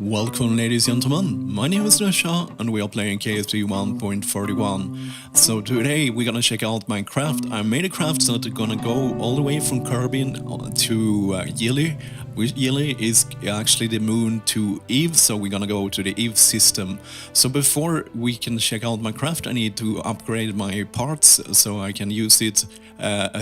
Welcome ladies and gentlemen, my name is Nesha and we are playing KSP 1.41. So today we're gonna check out my craft. I made a craft that's gonna go all the way from Kerbal to Gilly. Gilly is actually the moon to Eve, so we're gonna go to the Eve system. So before we can check out my craft, I need to upgrade my parts so I can use it,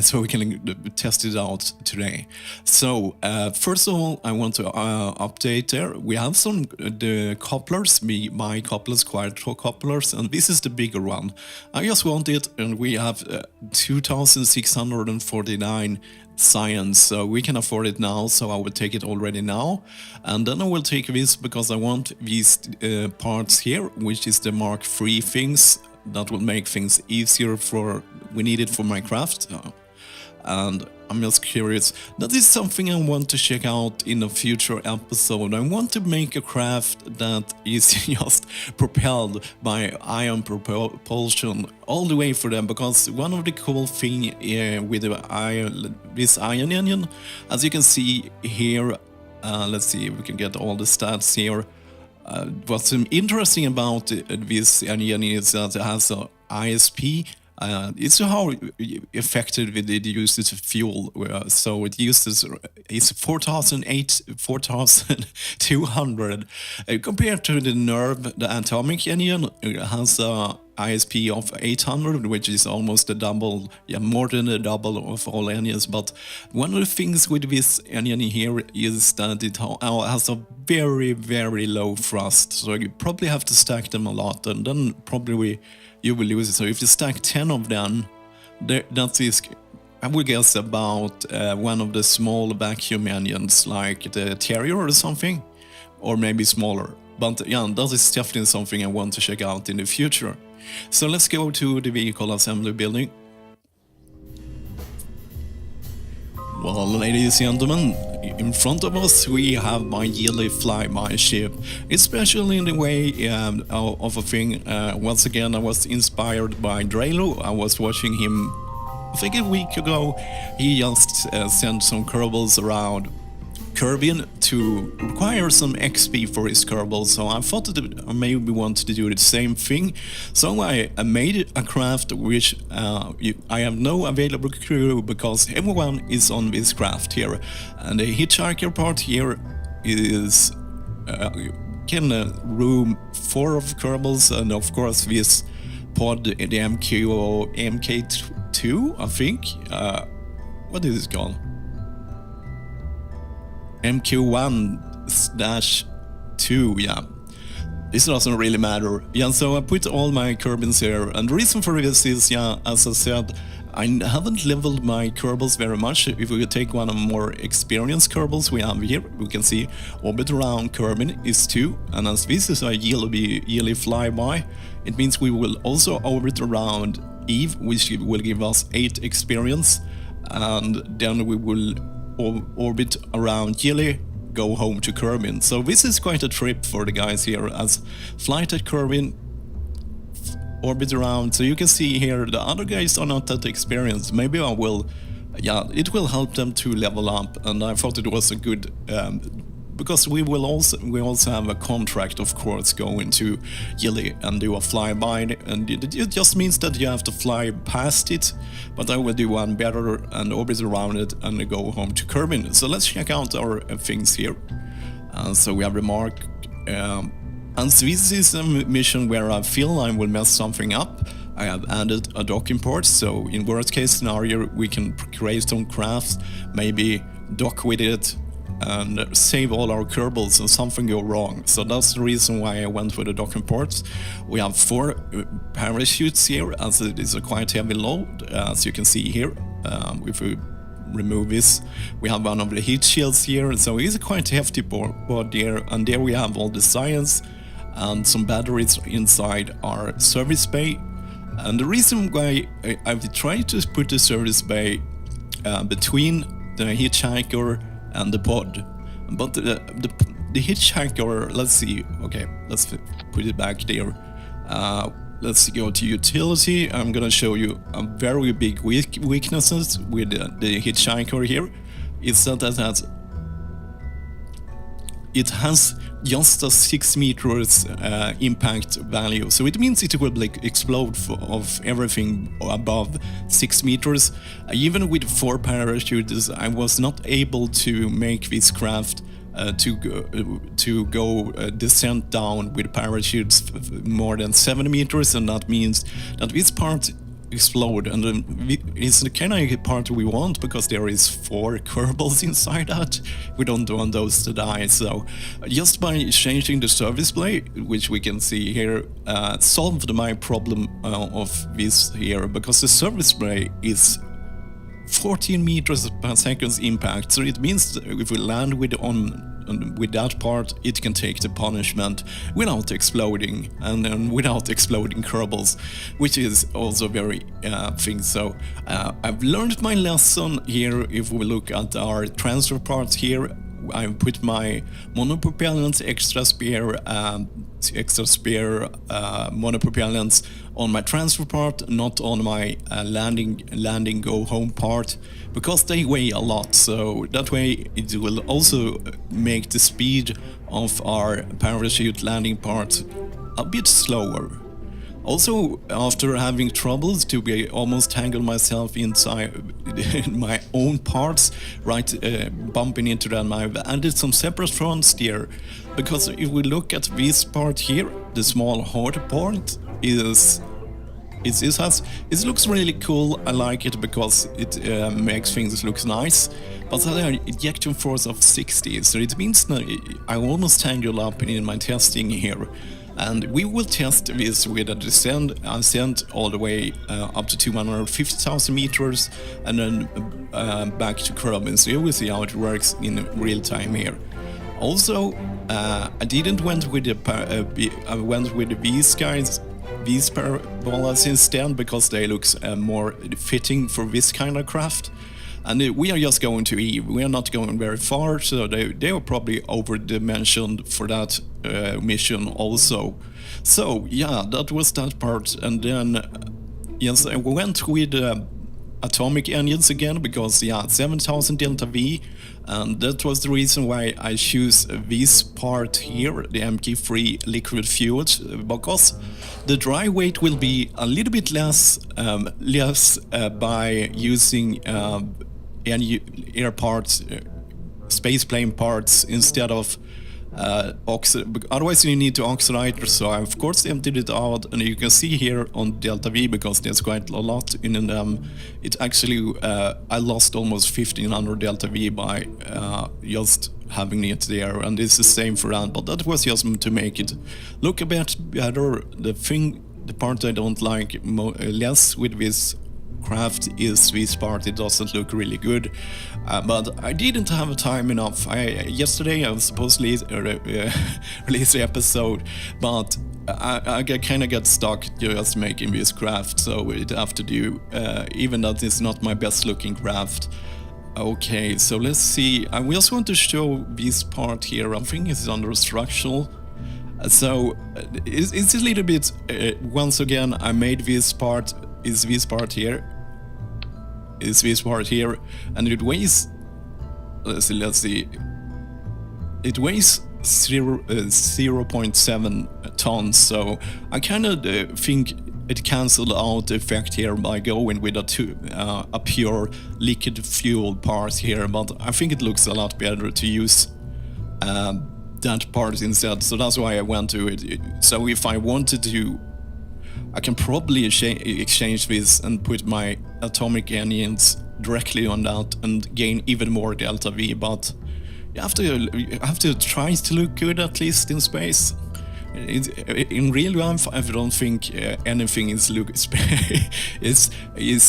so we can test it out today. So first of all, I want to update there. We have some the couplers, my couplers, quadro couplers, and this is the bigger one. I just want it, and we have 2,649 science, so we can afford it now, so I will take it already now. And then I will take this because I want these parts here, which is the Mark III things that will make things easier for, we need it for my craft. And I'm just curious, that is something I want to check out in a future episode. I want to make a craft that is just propelled by ion propulsion all the way for them, because one of the cool thing with the this ion engine, as you can see here, let's see if we can get all the stats here. What's interesting about this engine is that it has a ISP. It's how effective it uses fuel. So it uses it's 4,200 compared to the Nerve, the atomic engine. It has a ISP of 800, which is almost a double, more than a double of all engines. But one of the things with this engine here is that it has a very, very low thrust. So you probably have to stack them a lot, and then probably you will lose it. So if you stack 10 of them, that is, I would guess, about one of the small vacuum engines, like the Terrier or something, or maybe smaller. But yeah, that is definitely something I want to check out in the future. So let's go to the vehicle assembly building. Well, ladies and gentlemen, in front of us we have my Gilly Flyby ship. It's special in the way of a thing. Once again, I was inspired by Drelo. I was watching him, I think a week ago. He just sent some kerbals around Kerbal to require some XP for his kerbal, so I thought that I maybe wanted to do the same thing. So I made a craft which I have no available crew because everyone is on this craft here, and the hitchhiker part here is can room 4 of kerbals, and of course this pod, the MK2, I think. What is it called? MQ1/2, yeah. This doesn't really matter. Yeah, so I put all my kerbals here, and the reason for this is, yeah, as I said, I haven't leveled my kerbals very much. If we could take one of the more experienced kerbals we have here, we can see orbit around Kerbal is 2, and as this is a Gilly Flyby, it means we will also orbit around Eve, which will give us 8 experience, and then we will orbit around Gilly, go home to Kerbal. So this is quite a trip for the guys here, as flight at Kerbal, orbit around. So you can see here the other guys are not that experienced. Maybe I will, yeah, it will help them to level up, and I thought it was a good because we also have a contract, of course, going to Gilly and do a flyby, and it just means that you have to fly past it, but I will do one better and orbit around it and go home to Kerbal. So let's check out our things here. So we have remark, and this is a mission where I feel I will mess something up. I have added a docking port, so in worst case scenario we can create some crafts, maybe dock with it, and save all our kerbals and something go wrong. So that's the reason why I went for the docking ports. We have 4 parachutes here, as it is a quite heavy load, as you can see here. If we remove this, we have one of the heat shields here, so it's a quite hefty board here. And there we have all the science and some batteries inside our service bay. And the reason why I've tried to put the service bay between the hitchhiker and the pod, but the hitchhiker, let's see, okay, let's put it back there. Let's go to utility. I'm gonna show you a very big weaknesses with the hitchhiker here. It's that it has just a 6 meters impact value. So it means it will like explode of everything above 6 meters. Even with 4 parachutes, I was not able to make this craft to go descent down with parachutes more than 7 meters, and that means that this part explode, and it's the kind of part we want because there is 4 kerbals inside that. We don't want those to die. So just by changing the service blade, which we can see here, solved my problem of this here, because the service blade is 14 meters per second impact, so it means that if we land with that part, it can take the punishment without exploding, and without exploding kerbals, which is also very thing. So I've learned my lesson here. If we look at our transfer parts here, I put my monopropellants extra spare monopropellants on my transfer part, not on my landing go home part, because they weigh a lot. So that way it will also make the speed of our parachute landing part a bit slower. Also, after having troubles to be almost tangle myself inside my own parts, bumping into them, I've added some separate front steer, because if we look at this part here, the small hard part it looks really cool. I like it because it makes things look nice, but it has an ejection force of 60, so it means that I almost tangle up in my testing here. And we will test this with a ascent all the way up to 250,000 meters, and then back to Kerbal. So you will see how it works in real time here. Also, I didn't went with I went with these guys, these parabolas instead, because they look more fitting for this kind of craft. And we are just going to Eve. We are not going very far, so they are probably over-dimensioned for that mission also. So yeah, that was that part. And then yes, I went with atomic engines again, because yeah, 7,000 delta V, and that was the reason why I choose this part here, the MK3 liquid fuel, because the dry weight will be a little bit less by using air parts, spaceplane parts, instead of otherwise you need to oxidize. So I of course emptied it out, and you can see here on delta V, because there's quite a lot in them, it actually I lost almost 1500 delta V by just having it there, and it's the same for that, but that was just to make it look a bit better. The part I don't like less with this craft is this part. It doesn't look really good, but I didn't have time enough. Yesterday I was supposed to release the episode, but I kind of got stuck just making this craft, so it have to do, even though it's not my best looking craft. Okay, so let's see. I just want to show this part here. I think it's under structural. So it's a little bit, once again, I made this part, is this part here, and it weighs, let's see, it weighs 0.7 tons, so I kind of think it cancelled out the effect here by going with a pure liquid fuel part here, but I think it looks a lot better to use that part instead, so that's why I went to it. So if I wanted to, I can probably exchange this and put my atomic engines directly on that and gain even more delta V, but you have to try to look good, at least in space. In real life, I don't think anything is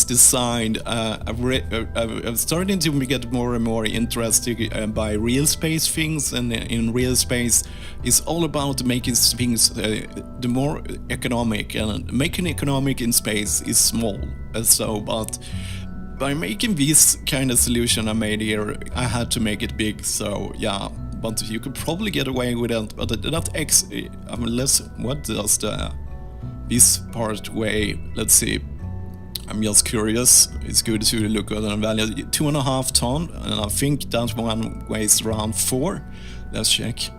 designed. I'm starting to get more and more interested by real space things, and in real space, it's all about making things the more economic, and making economic in space is small. So, but by making this kind of solution I made here, I had to make it big. So yeah. But you could probably get away with it, but what does this part weigh? Let's see. I'm just curious. It's good to look at the value. 2.5 tons, and I think that one weighs around 4. Let's check.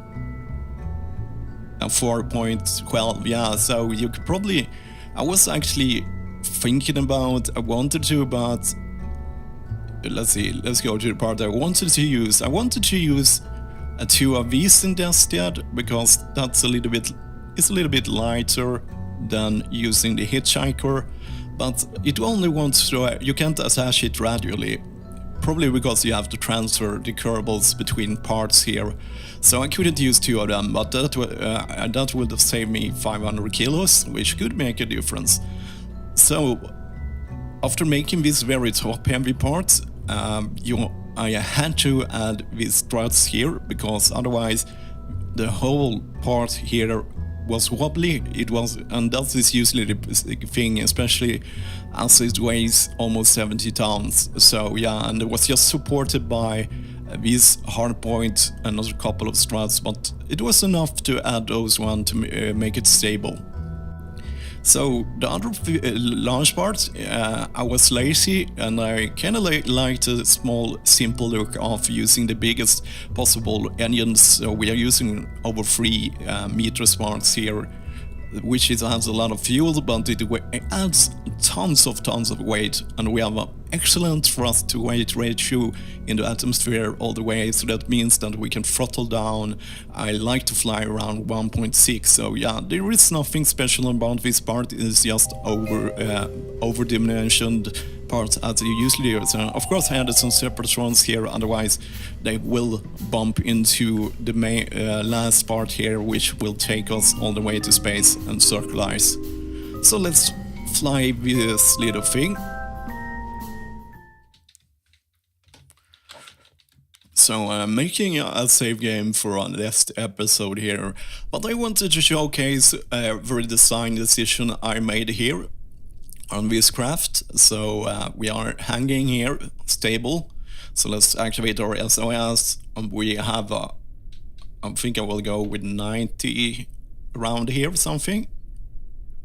4.12, yeah, so you could probably... I was actually thinking about, I wanted to, but let's see, let's go to the part I wanted to use. I wanted to use a 2 of these instead, because that's it's a little bit lighter than using the hitchhiker, but it only wants to, you can't attach it radially. Probably because you have to transfer the kerbals between parts here. So I couldn't use 2 of them, but that would have saved me 500 kilos, which could make a difference. So after making this very top heavy part, I had to add these struts here, because otherwise the whole part here was wobbly. And that is usually the thing, especially as it weighs almost 70 tons. So yeah, and it was just supported by this hard point and a couple of struts, but it was enough to add those one to make it stable. So the other launch part, I was lazy, and I kind of liked a small simple look of using the biggest possible engines. So we are using over 3 meter sparks here, which adds a lot of fuel, but it adds tons of weight, and we have an excellent thrust to weight ratio in the atmosphere all the way, so that means that we can throttle down. I like to fly around 1.6, so yeah, there is nothing special about this part. It's just over-dimensioned part as you usually do. So of course I added some separate ones here, otherwise they will bump into the main last part here, which will take us all the way to space and circularize. So let's fly this little thing. So I'm making a save game for our next episode here, but I wanted to showcase the design decision I made here on this craft. So we are hanging here, stable. So let's activate our SOS. We have I think I will go with 90 around here or something.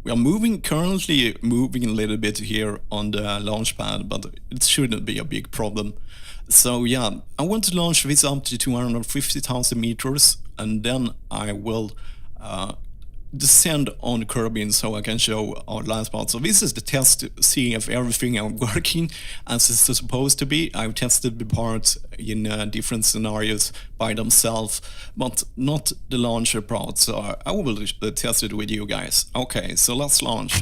We are currently moving a little bit here on the launch pad, but it shouldn't be a big problem. So yeah, I want to launch this up to 250,000 meters, and then I will descend on Kerbin so I can show our last part. So this is the test to see if everything is working as it's supposed to be. I've tested the parts in different scenarios by themselves, but not the launcher part, so I will test it with you guys. Okay, so let's launch.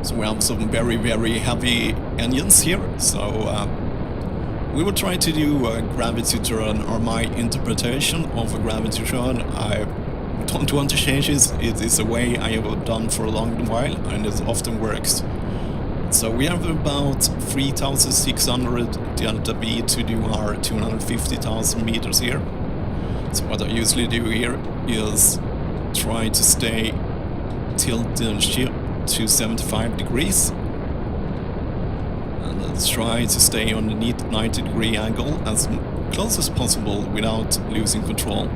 So we have some very heavy engines here, so we will try to do a gravity turn, or my interpretation of a gravity turn. I don't want to change it. It is a way I have done for a long while, and it often works. So we have about 3,600 delta V to do our 250,000 meters here. So what I usually do here is try to stay tilted the ship to 75 degrees. And let's try to stay on the 90-degree angle as close as possible without losing control.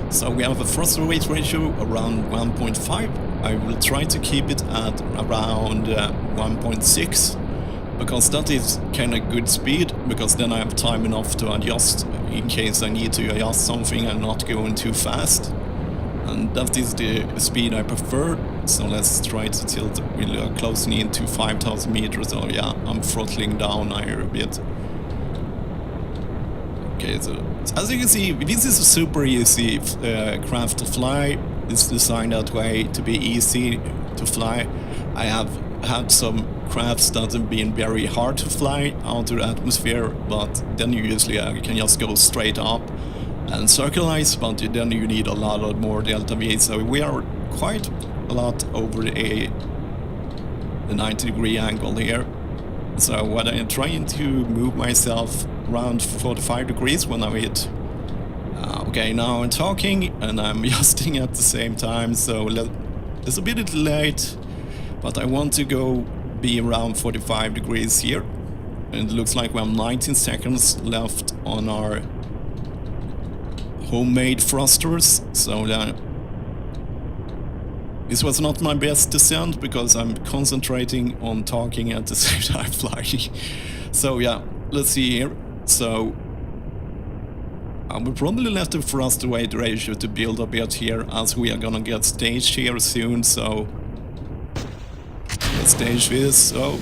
So we have a thrust weight ratio around 1.5. I will try to keep it at around 1.6, because that is kind of good speed, because then I have time enough to adjust in case I need to adjust something and not going too fast. And that is the speed I prefer. So let's try to tilt. We're closing in to 5,000 meters. So yeah, I'm throttling down here a bit. Okay, so as you can see, this is a super easy craft to fly. It's designed that way to be easy to fly. I have had some crafts that have been very hard to fly out of the atmosphere, but then you usually can just go straight up and circularize, but then you need a lot more delta V. So we are quite a lot over the 90-degree angle here. So what I'm trying to move myself around 45 degrees when I hit. Okay, now I'm talking and I'm adjusting at the same time, so it's a bit late, but I want to be around 45 degrees here. And it looks like we have 19 seconds left on our homemade thrusters, so this was not my best descent because I'm concentrating on talking at the same time flying. So yeah, let's see here. So I will probably let the thrust to weight ratio to build a bit here, as we are gonna get staged here soon, so let's stage this. So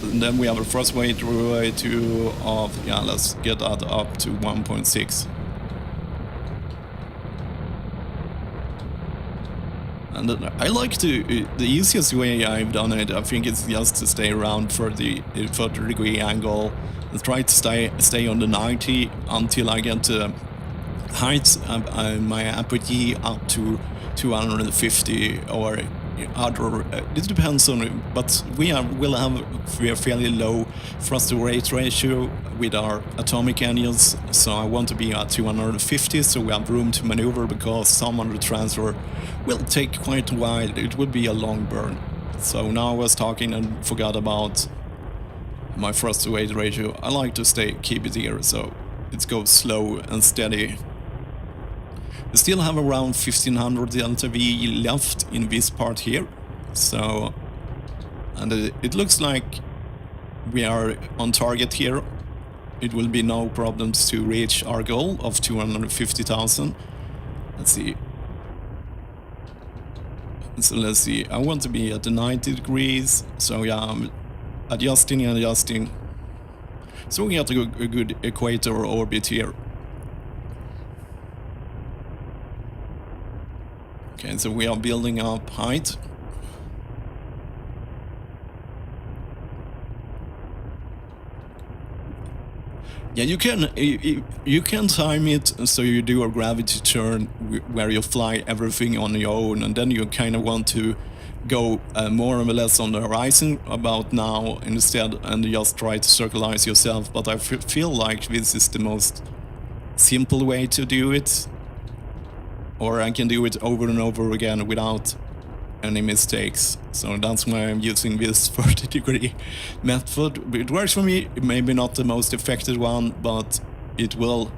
and then we have a thrust weight ratio of, yeah, let's get that up to 1.6. And I like the easiest way I've done it. I think it's just to stay around 30 degree angle and try to stay on the 90 until I get the height my apogee up to 250 or other. It depends on it, but will have a fairly low thrust to weight ratio with our atomic engines, so I want to be at 250, so we have room to maneuver, because some on the transfer will take quite a while. It would be a long burn. So now I was talking and forgot about my thrust to weight ratio. I like to keep it here, so it goes slow and steady. We still have around 1500 LTV left in this part here, so, and it looks like we are on target here. It will be no problems to reach our goal of 250,000. Let's see. So let's see, I want to be at the 90 degrees, so yeah, I'm adjusting and adjusting. So we get a good equator orbit here. Okay, so we are building up height. Yeah, you can time it so you do a gravity turn where you fly everything on your own, and then you kind of want to go more or less on the horizon about now instead, and just try to circularize yourself. But I feel like this is the most simple way to do it, or I can do it over and over again without any mistakes. So that's why I'm using this 30 degree method. It works for me. It may be not the most effective one, but it will.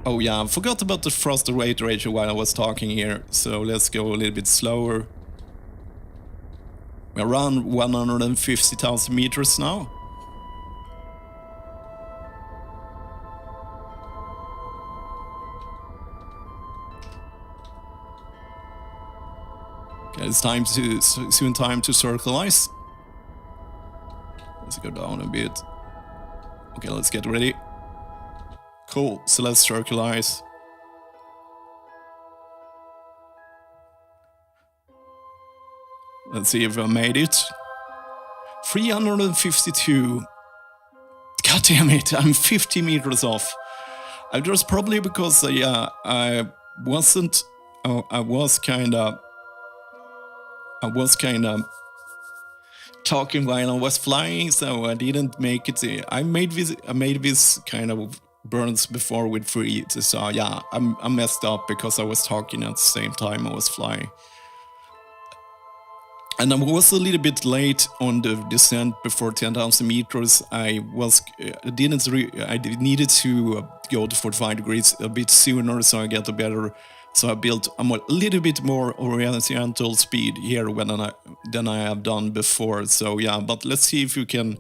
Oh yeah, I forgot about the thrust to weight ratio while I was talking here. So let's go a little bit slower. We're around 150,000 meters now. Okay, it's soon time to circularize. Let's go down a bit. Okay, let's get ready. Cool, so let's circularize. Let's see if I made it. 352. God damn it, I'm 50 meters off. It was probably because I was kind of talking while I was flying, so I didn't make it. I made this kind of burns before with free, so yeah, I messed up because I was talking at the same time I was flying. And I was a little bit late on the descent before 10,000 meters. I needed to go to 45 degrees a bit sooner, so I get a better. So I built a little bit more horizontal speed here than I have done before. So yeah, but let's see if you can.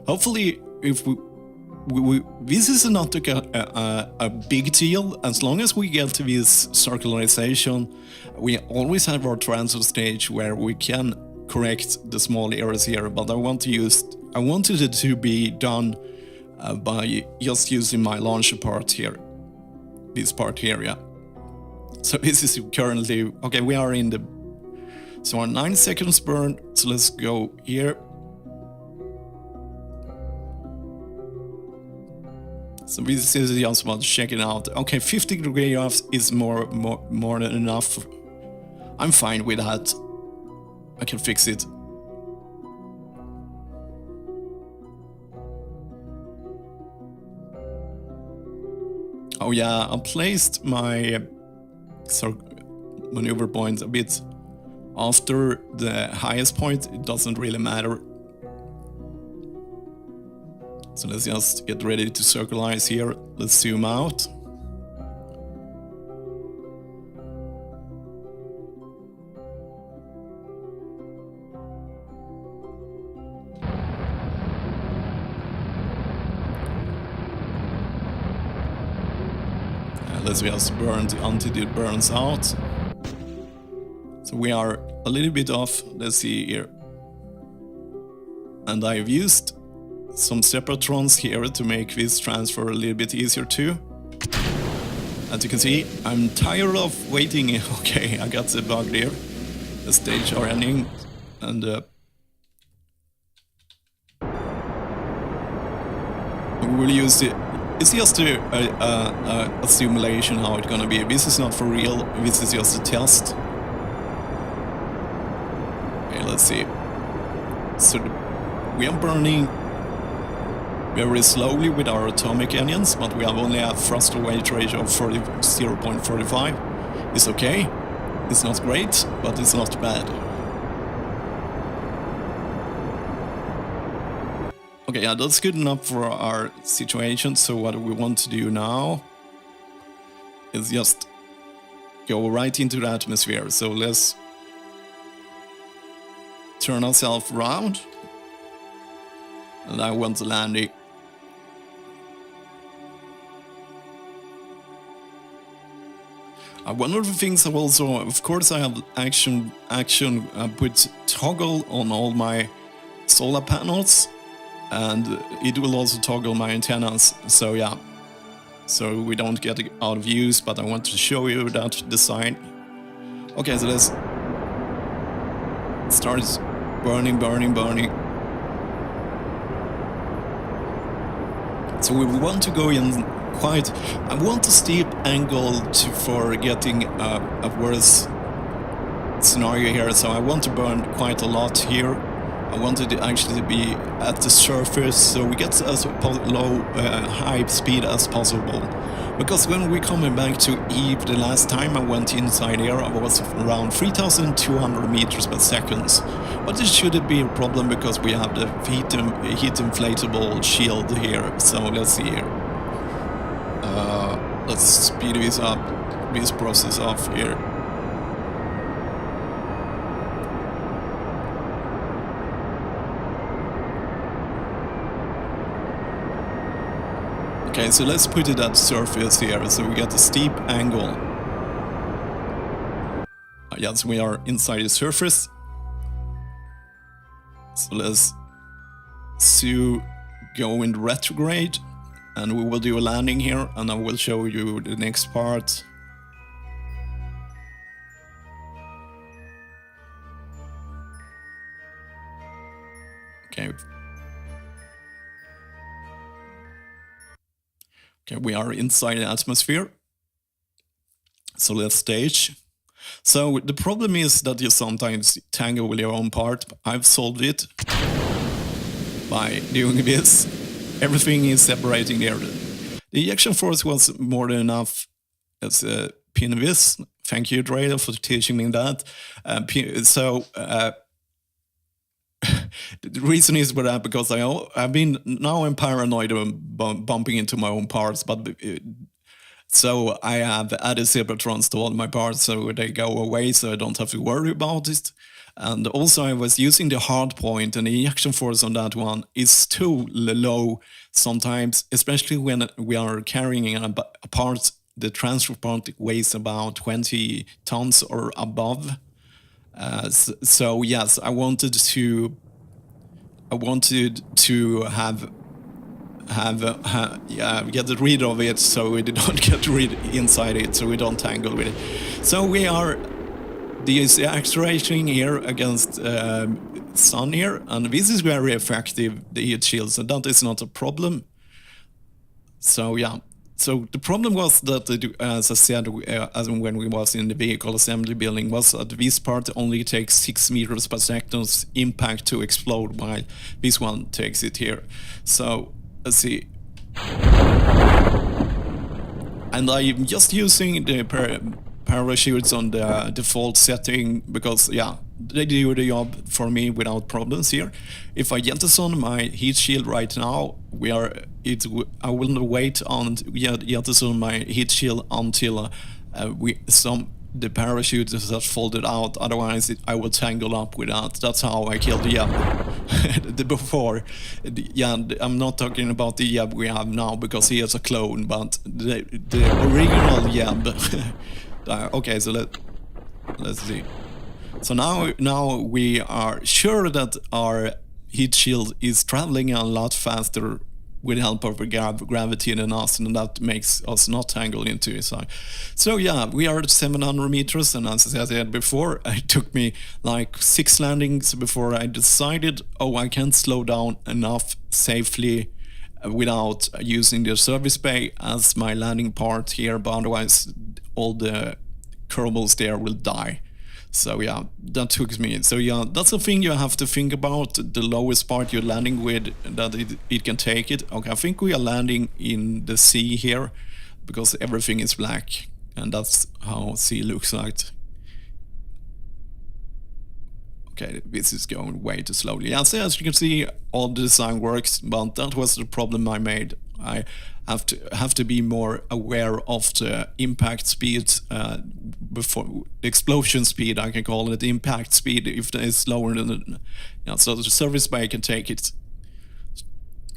Hopefully, if this is not a big deal. As long as we get to this circularization, we always have our transfer stage where we can correct the small errors here. But I wanted it to be done by just using my launcher part here. This part here, yeah. So this is currently, okay, we are in the, so our 9 seconds burn, so let's go here. So this is just about checking out. Okay, 50 degrees off is more than enough. I'm fine with that. I can fix it. Oh yeah, I placed my maneuver point a bit after the highest point. It doesn't really matter. So let's just get ready to circularize here. Let's zoom out. let's just burn until it burns out. So we are a little bit off, let's see here. And I've used some separatrons here to make this transfer a little bit easier too. As you can see, I'm tired of waiting. Okay, I got the bug there. The stage are ending, and we will use it. It's just a simulation how it's gonna be. This is not for real. This is just a test. Okay, let's see. So we are burning very slowly with our atomic engines, but we have only a thrust weight ratio of 0.45. It's okay. It's not great, but it's not bad. Okay, yeah, that's good enough for our situation. So what we want to do now is just go right into the atmosphere. So let's turn ourselves around. And I want to land it. One of the things I've also, of course, I have put toggle on all my solar panels, and it will also toggle my antennas. So yeah, so we don't get it out of use, but I want to show you that design. Okay, so let's start burning. So we want to go in quite. I want a steep angle for getting a worse scenario here. So I want to burn quite a lot here. I want it actually to be at the surface, so we get as low high speed as possible. Because when we're coming back to Eve, the last time I went inside here, I was around 3,200 meters per second. But this shouldn't be a problem because we have the heat inflatable shield here. So let's see here. Let's speed this up, this process off here. Okay, so let's put it at surface here, so we get a steep angle. Yes, we are inside the surface. So let's go in retrograde, and we will do a landing here, and I will show you the next part. Okay. Okay, we are inside the atmosphere. So let's stage. So the problem is that you sometimes tangle with your own part. I've solved it by doing this. Everything is separating there. The ejection force was more than enough as a pin this. Thank you, Dreidel, for teaching me that. The reason is for that because I'm paranoid of bumping into my own parts, but so I have added separatrons to all my parts so they go away, so I don't have to worry about it. And also I was using the hard point, and the ejection force on that one is too low sometimes, especially when we are carrying a part. The transfer part weighs about 20 tons or above. So yes, I wanted to get rid of it, so we don't get rid inside it, so we don't tangle with it. So we are accelerating here against sun here, and this is very effective, the heat shield, so that is not a problem. So yeah. So the problem was that, as I said, as when we was in the vehicle assembly building, was that this part only takes 6 meters per second impact to explode, while this one takes it here. So let's see. And I'm just using the parachutes on the default setting because, yeah, they do the job for me without problems here. If I jettison my heat shield right now, I will wait on jettison my heat shield until the parachute is just folded out, otherwise I will tangle up with that. That's how I killed the Yab before. Yeah, I'm not talking about the Yab we have now because he is a clone, but the original Yab. Okay, so let's see. So now we are sure that our heat shield is traveling a lot faster with the help of gravity than us, and that makes us not tangle into it. So yeah, we are at 700 meters, and as I said before, it took me like 6 landings before I decided, oh, I can't slow down enough safely without using the service bay as my landing part here, but otherwise all the kerbals there will die. So yeah, that took me. So yeah, that's a thing you have to think about, the lowest part you're landing with, that it can take it. Okay, I think we are landing in the sea here, because everything is black, and that's how sea looks like. Okay, this is going way too slowly. Yeah, so as you can see, all the design works, but that was the problem I made. I have to be more aware of the impact speed before the explosion speed. I can call it the impact speed if it is lower than so the service bay can take it.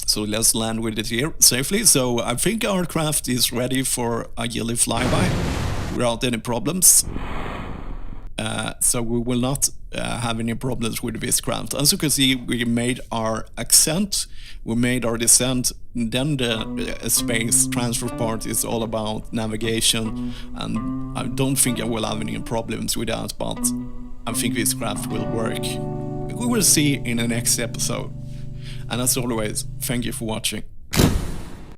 So let's land with it here safely. So I think our craft is ready for a Gilly Flyby without any problems. So we will not have any problems with this craft. As you can see, we made our ascent, we made our descent, then the space transfer part is all about navigation, and I don't think I will have any problems with that, but I think this craft will work. We will see in the next episode. And as always, thank you for watching.